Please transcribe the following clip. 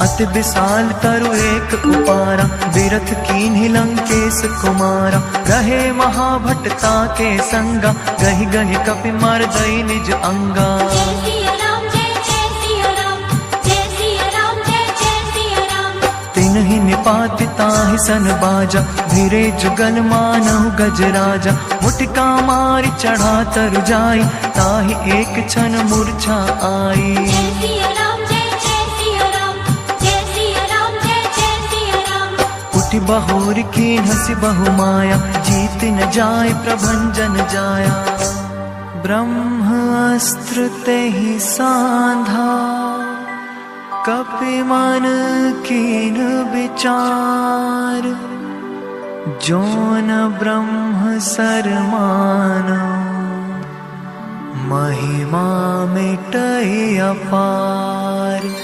अति विशाल तरु एक उपारा, बिरथ कीन्हि लंकेश कुमारा। रहे महाभट्टा के संगा, गहि गहि कपि मार दई निज अंगा। तिन्हि निपाति ताहि सन बाजा, धीरे जुगल मानहु गजराजा। मुटिका मारी चढ़ा तरु जाई, ताहि एक क्षण मूर्छा आई। उठि बहोर की हंसी बहु माया, जीत न जाय प्रभंजन जाया। ब्रह्मास्त्र तेहि सांधा, कपि मन कीन विचार। जो न ब्रह्म सर मानो, महिमा मिटई अपार।